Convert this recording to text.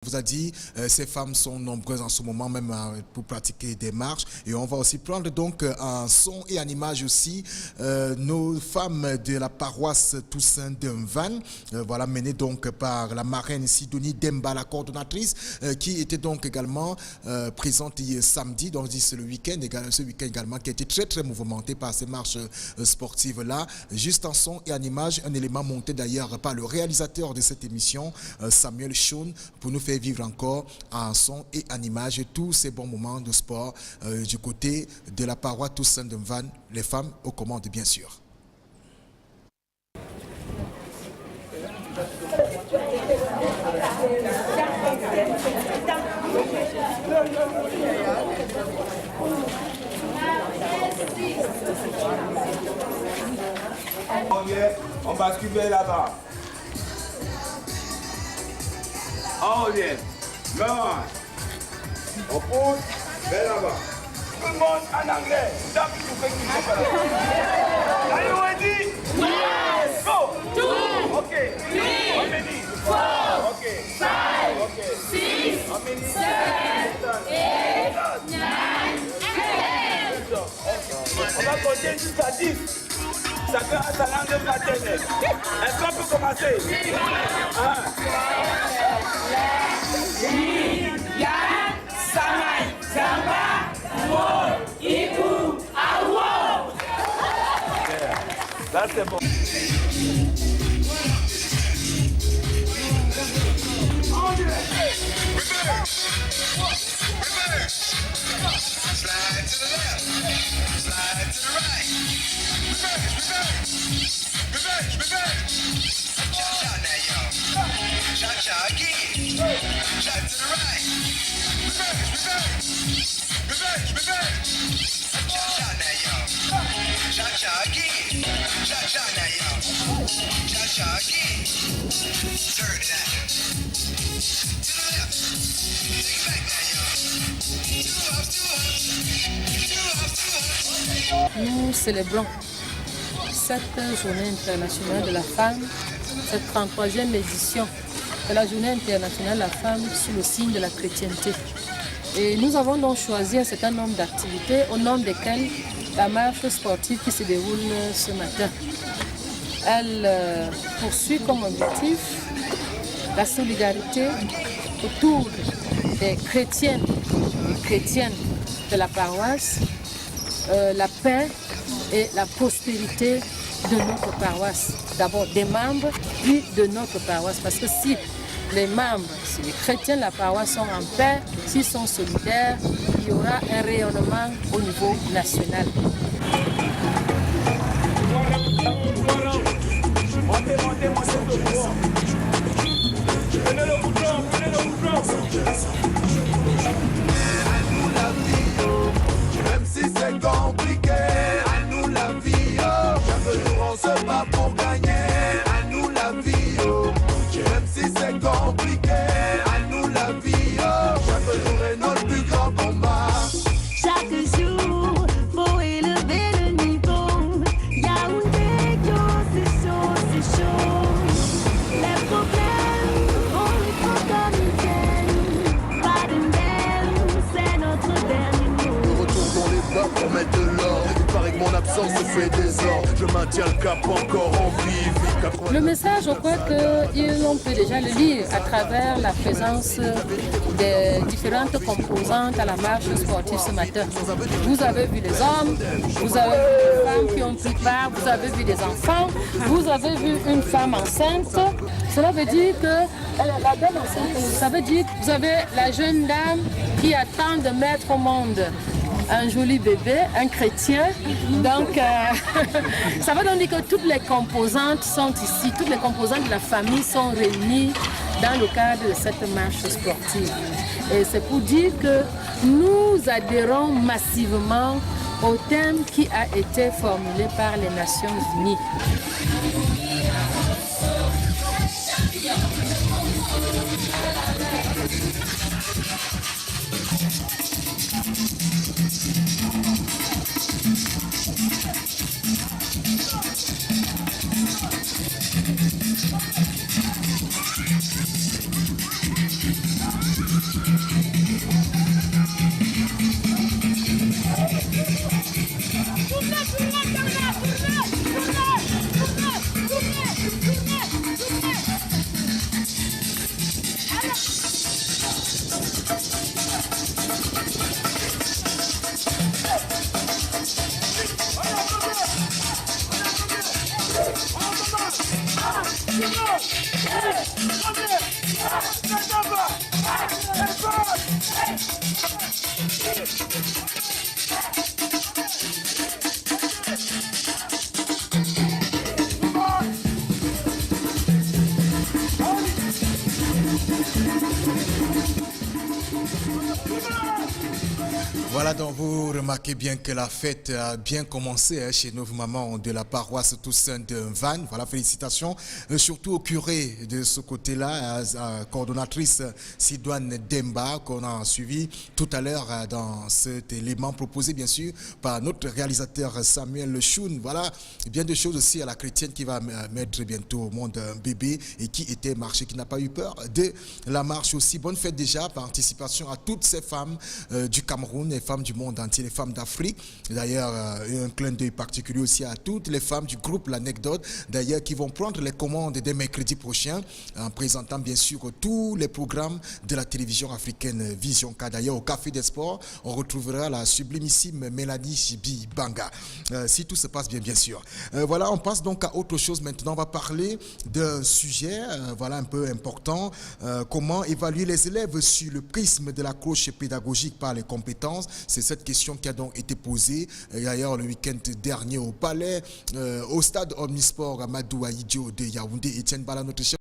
Vous a dit, ces femmes sont nombreuses en ce moment même pour pratiquer des marches et on va aussi prendre donc en son et en image aussi nos femmes de la paroisse Toussaint d'Unvan, voilà, menées donc par la marraine Sidonie Demba, la coordonnatrice, qui était donc également présente hier samedi, donc c'est le week-end, ce week-end également, qui a été très mouvementé par ces marches sportives là, juste en son et en image, un élément monté d'ailleurs par le réalisateur de cette émission, Samuel Shaun, pour nous faire vivre encore en son et en image tous ces bons moments de sport du côté de la paroisse Toussaint d'Unvan, les femmes aux commandes bien sûr. On bascule là-bas. On revient. Non. On pousse vers là-bas. Tout le monde en anglais. Are you ready? Yes. Go. 2. Okay. 3. How many? 4. Okay. 5. Okay. 6. How many? 7. 8. 9. 10. On va compter jusqu'à 10. Chacun a sa langue maternelle. Est-ce qu'on peut commencer? Là, c'est bon. Slide to the left, slide to the right. Reverse. Cha-cha now, y'all. Cha-cha again. Cha to the right. Reverse. Cha-cha now, y'all. Cha-cha again. Cha-cha now, y'all. Cha-cha again. Turn it out. To the left. Take it back now, y'all. Two ups. Nous célébrons cette journée internationale de la femme, cette 33e édition de la journée internationale de la femme sous le signe de la chrétienté. Et nous avons donc choisi un certain nombre d'activités au nom desquelles la marche sportive qui se déroule ce matin. Elle poursuit comme objectif la solidarité autour des chrétiennes et chrétiennes de la paroisse, la paix et la prospérité de notre paroisse. D'abord des membres, puis de notre paroisse. Parce que si les membres, si les chrétiens de la paroisse sont en paix, s'ils sont solidaires, il y aura un rayonnement au niveau national. Même si c'est compliqué, à nous la vie, oh. Chaque jour on se bat pour gagner, à nous la vie, oh. Même si c'est compliqué, à nous la vie, oh. Chaque jour est notre plus grand combat. Chaque jour, faut élever le niveau. Yaoundé, c'est chaud. Les problèmes, on les prend comme ils viennent. Baden-Baden, c'est notre dernier mot. Pour mettre de l'ordre, il paraît que mon absence se fait désordre. Je maintiens le cap encore en vie. Le message, je crois qu'on peut déjà le lire à travers la présence des différentes composantes à la marche sportive ce matin. Vous avez vu les hommes, vous avez vu des femmes qui ont pris part, vous avez vu des enfants, vous avez vu une femme enceinte. Cela veut dire que la dame enceinte, ça veut dire que vous avez la jeune dame qui attend de mettre au monde un joli bébé, un chrétien. Donc, ça veut donc dire que toutes les composantes sont ici, toutes les composantes de la famille sont réunies dans le cadre de cette marche sportive. Et c'est pour dire que nous adhérons massivement au thème qui a été formulé par les Nations Unies. Voilà, donc vous remarquez bien que la fête a bien commencé chez nos mamans de la paroisse Toussaint de Vannes. Voilà, félicitations surtout au curé de ce côté-là, à la coordonnatrice Sidoine Demba, qu'on a suivi tout à l'heure dans cet élément proposé bien sûr par notre réalisateur Samuel Lechoun. Voilà, et bien de choses aussi à la chrétienne qui va mettre bientôt au monde un bébé et qui était marché, qui n'a pas eu peur de la marche aussi. Bonne fête déjà, participation à toutes ces femmes du Cameroun, les femmes du monde entier, les femmes d'Afrique. D'ailleurs, un clin d'œil particulier aussi à toutes les femmes du groupe L'Anecdote, d'ailleurs, qui vont prendre les commandes dès mercredi prochain, en présentant bien sûr tous les programmes de la télévision africaine Vision K. D'ailleurs, au Café des Sports, on retrouvera la sublimissime Mélanie Chibi Banga, si tout se passe bien, bien sûr. Voilà, on passe donc à autre chose maintenant. On va parler d'un sujet, voilà, un peu important. Comment évaluer les élèves sur le prisme de la cloche pédagogique par les compétences? C'est cette question qui a donc été posée d'ailleurs le week-end dernier au Palais, au stade Omnisport Amadou Ahidjo de Yaoundé. Etienne Bala, notre chef